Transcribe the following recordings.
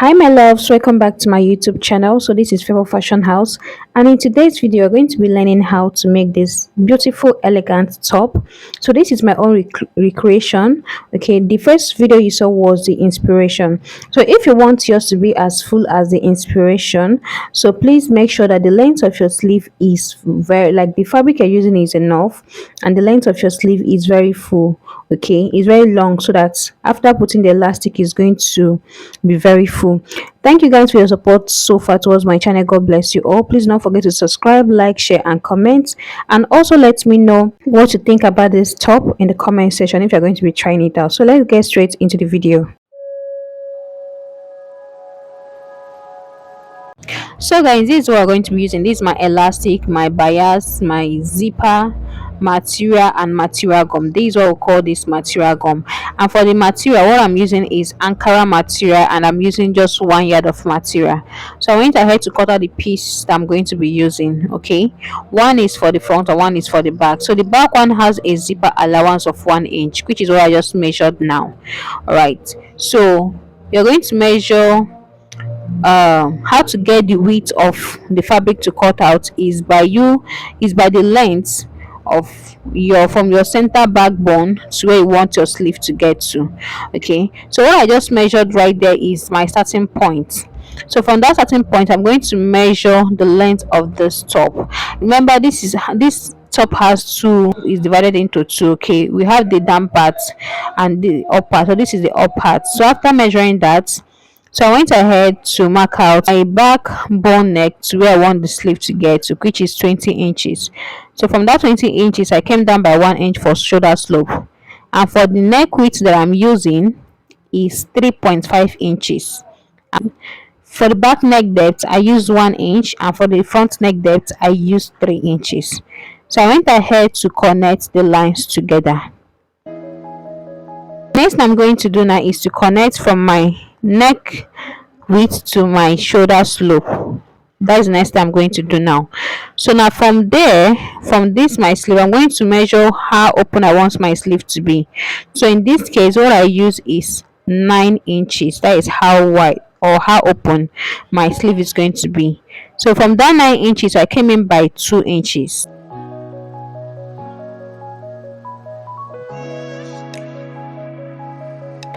Hi my loves, welcome back to my YouTube channel. So this is Favor Fashion House, and in today's video we're going to be learning how to make this beautiful elegant top. So this is my own recreation. Okay, the first video you saw was the inspiration. So if you want yours to be as full as the inspiration, so please make sure that the length of your sleeve is very, like, the fabric you're using is enough and the length of your sleeve is very full. Okay, it's very long, so that after putting the elastic is going to be very full. Thank you guys for your support so far towards my channel. God bless you all. Please don't forget to subscribe, like, share and comment, and also let me know what you think about this top in the comment section if you're going to be trying it out. So let's get straight into the video. So guys, this is what we're going to be using. This is my elastic, my bias, my zipper material, and material gum. This is what we call this material gum. And for the material, what I'm using is Ankara material, and I'm using just 1 yard of material. So I went ahead to cut out the piece that I'm going to be using. Okay, one is for the front and one is for the back. So the back one has a zipper allowance of 1 inch, which is what I just measured now. All right, so you're going to measure how to get the width of the fabric to cut out is by the length of your from your center backbone to where you want your sleeve to get to. Okay, so what I just measured right there is my starting point. So from that starting point, I'm going to measure the length of this top. Remember, this top has two, is divided into two. Okay, we have the down part and the up part. So this is the up part. So after measuring that, so I went ahead to mark out my backbone neck to where I want the sleeve to get to, which is 20 inches. So from that 20 inches, I came down by 1 inch for shoulder slope. And for the neck width that I'm using is 3.5 inches. And for the back neck depth, I used 1 inch, and for the front neck depth, I used 3 inches. So I went ahead to connect the lines together. Next I'm going to do now is to connect from my neck width to my shoulder slope. That's the next thing I'm going to do now. So now from there, from this my sleeve, I'm going to measure how open I want my sleeve to be. So in this case, what I use is 9 inches. That is how wide or how open my sleeve is going to be. So from that 9 inches, I came in by 2 inches.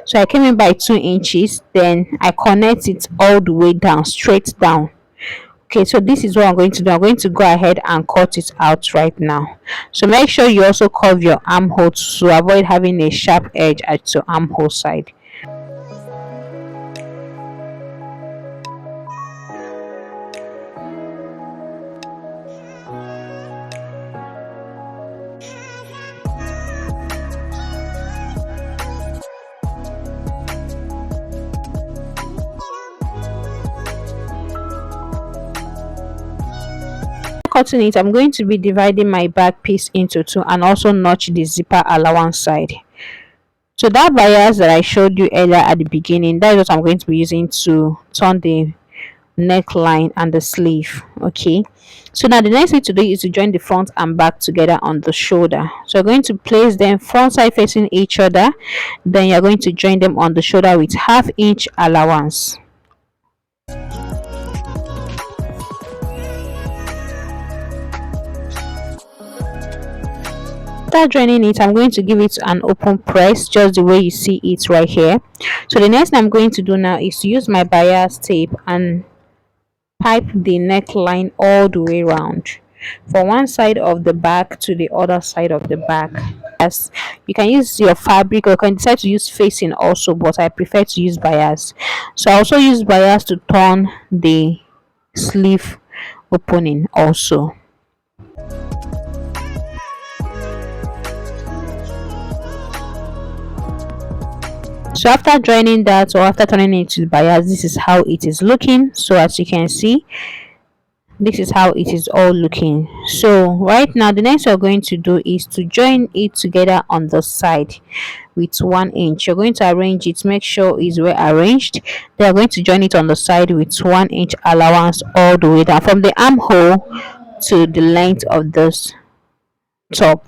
So I came in by 2 inches, then I connect it all the way down, straight down. Okay, so this is what I'm going to do. I'm going to go ahead and cut it out right now. So make sure you also curve your armhole to avoid having a sharp edge at your armhole side. Cutting it, I'm going to be dividing my back piece into two and also notch the zipper allowance side. So that bias that I showed you earlier at the beginning, that is what I'm going to be using to turn the neckline and the sleeve. Okay, so now the next thing to do is to join the front and back together on the shoulder. So you're going to place them front side facing each other, then you're going to join them on the shoulder with 1/2 inch allowance. After joining it, I'm going to give it an open press, just the way you see it right here. So the next thing I'm going to do now is to use my bias tape and pipe the neckline all the way around, from one side of the back to the other side of the back. As you can use your fabric, or you can decide to use facing also, but I prefer to use bias. So I also use bias to turn the sleeve opening also. So after joining that, or after turning it to the bias, this is how it is looking. So as you can see, this is how it is all looking. So right now, the next we're going to do is to join it together on the side with 1 inch. You're going to arrange it, make sure it's well arranged. They are going to join it on the side with 1 inch allowance all the way down from the armhole to the length of this top.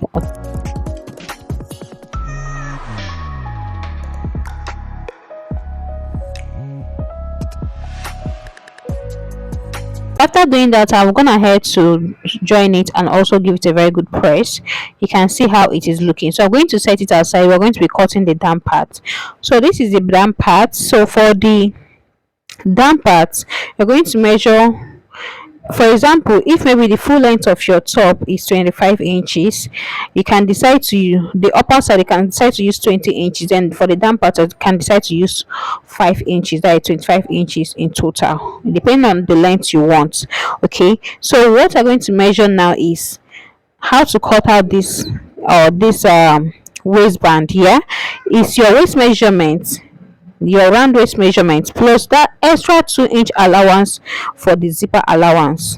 After doing that, I'm gonna head to join it and also give it a very good press. You can see how it is looking. So I'm going to set it aside. We're going to be cutting the down part. So this is the down part. So for the down part, you're going to measure. For example, if maybe the full length of your top is 25 inches, you can decide to the upper side, you can decide to use 20 inches, and for the down part you can decide to use 5 inches, that is 25 inches in total, depending on the length you want. Okay, so what I'm going to measure now is how to cut out this waistband. Here is your waist measurement, your round waist measurement, plus that extra 2-inch allowance for the zipper allowance.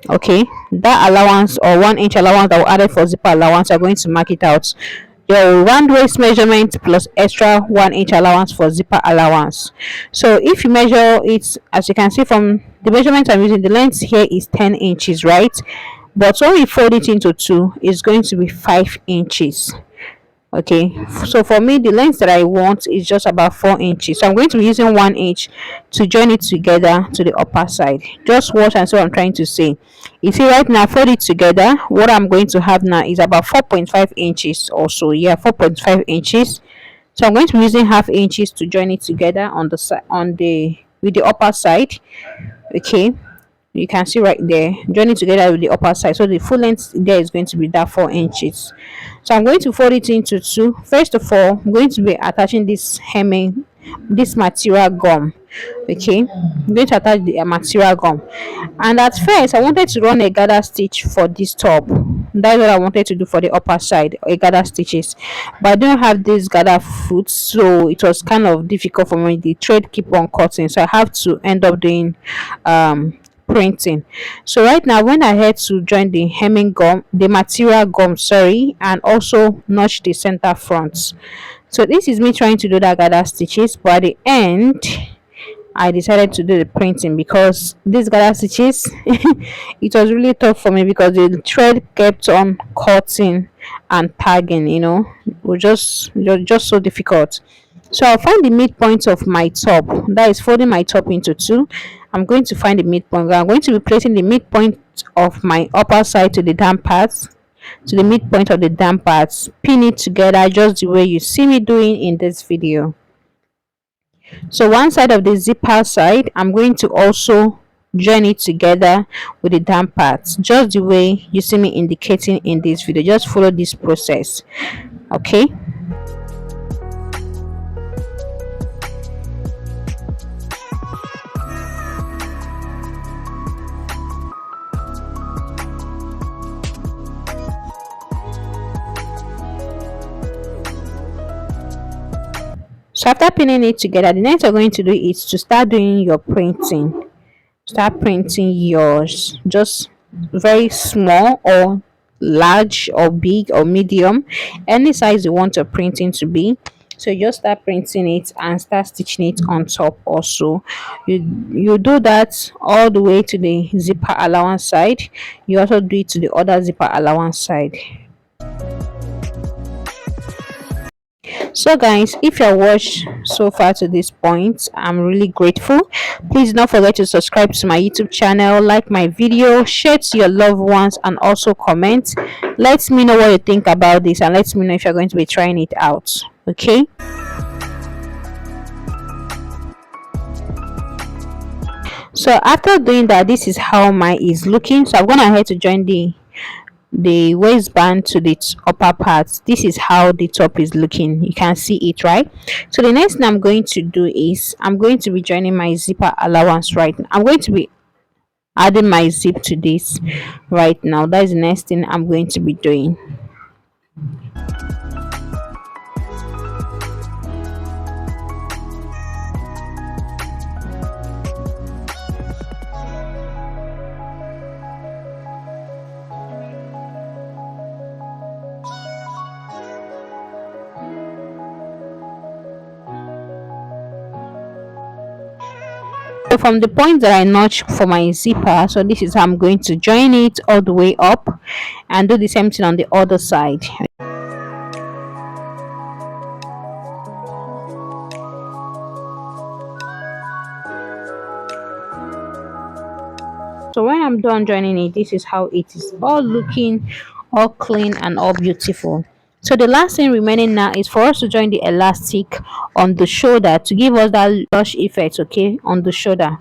Okay, that allowance or 1-inch allowance that we added for zipper allowance, you're going to mark it out. Your round waist measurement plus extra 1-inch allowance for zipper allowance. So if you measure it, as you can see from the measurement I'm using, the length here is 10 inches, right? But when we fold it into two, it's going to be 5 inches. Okay, so for me the length that I want is just about 4 inches, so I'm going to be using 1 inch to join it together to the upper side. Just watch and see what I'm trying to say. You see right now, fold it together, what I'm going to have now is about 4.5 inches or so. Yeah, 4.5 inches. So I'm going to be using half inches to join it together on the side, on the with the upper side. Okay, you can see right there, join it together with the upper side, so the full length there is going to be that 4 inches. So I'm going to fold it into two. First of all, I'm going to be attaching this hemming, this material gum. Okay, I'm going to attach the material gum, and at first I wanted to run a gather stitch for this top. That's what I wanted to do for the upper side, a gather stitches, but I don't have this gather foot, so it was kind of difficult for me. The thread keep on cutting, so I have to end up doing printing. So right now, when I head to join the hemming gum, the material gum, sorry, and also notch the center front. So this is me trying to do that gather stitches, but at the end I decided to do the printing because these gather stitches it was really tough for me because the thread kept on cutting and tagging, it was just so difficult. So I'll find the midpoint of my top, that is folding my top into two. I'm going to find the midpoint. I'm going to be placing the midpoint of my upper side to the down parts, to the midpoint of the down parts, pin it together just the way you see me doing in this video. So one side of the zipper side, I'm going to also join it together with the down parts just the way you see me indicating in this video. Just follow this process. Okay, so after pinning it together, the next you're going to do is to start doing your printing. Start printing yours, just very small or large or big or medium, any size you want your printing to be. So you just start printing it and start stitching it on top. Also, you do that all the way to the zipper allowance side. You also do it to the other zipper allowance side. So guys, if you watched so far to this point, I'm really grateful. Please don't forget to subscribe to my YouTube channel, like my video, share to your loved ones, and also comment. Let me know what you think about this, and let me know if you're going to be trying it out. Okay, so after doing that, this is how mine is looking. So I'm gonna head to join the waistband to the upper part. This is how the top is looking. You can see it, right? So the next thing I'm going to do is I'm going to be joining my zipper allowance right now. I'm going to be adding my zip to this right now. That is the next thing I'm going to be doing. So from the point that I notch for my zipper, so this is how I'm going to join it all the way up and do the same thing on the other side. So when I'm done joining it, this is how it is all looking, all clean and all beautiful. So the last thing remaining now is for us to join the elastic on the shoulder to give us that lush effect, okay, on the shoulder,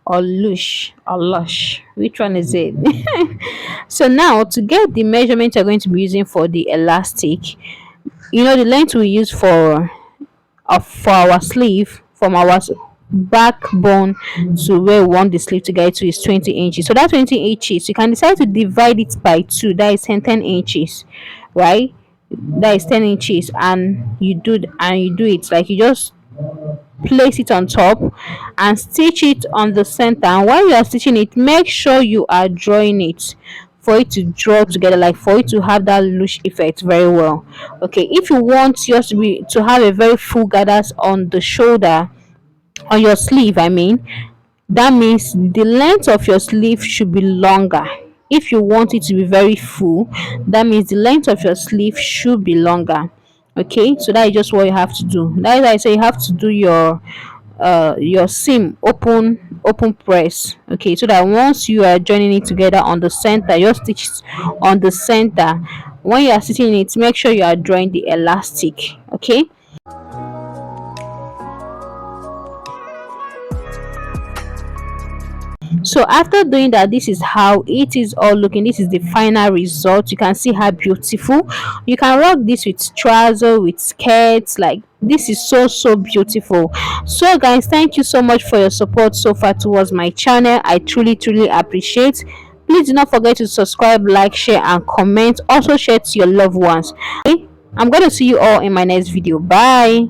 or lush or lush, which one is it? So now to get the measurement you're going to be using for the elastic, the length we use for our sleeve, from our backbone to where we want the sleeve to get to, is 20 inches. So that 20 inches, you can decide to divide it by 2, that is 10 inches, right? That is 10 inches, and you do it like, you just place it on top and stitch it on the center. And while you are stitching it, make sure you are drawing it for it to draw together, like for it to have that lush effect very well. Okay, if you want yours to have a very full gathers on the shoulder, on your sleeve, I mean, that means the length of your sleeve should be longer. If you want it to be very full, that means the length of your sleeve should be longer. Okay, so that is just what you have to do. That is why I say you have to do your seam open press. Okay, so that once you are joining it together on the center, your stitch on the center. When you are stitching it, make sure you are drawing the elastic. Okay, so after doing that, this is how it is all looking. This is the final result. You can see how beautiful. You can rock this with trousers, with skirts, like this is so beautiful. So guys, thank you so much for your support so far towards my channel. I truly appreciate. Please do not forget to subscribe, like, share and comment. Also share to your loved ones. Okay, I'm going to see you all in my next video. Bye.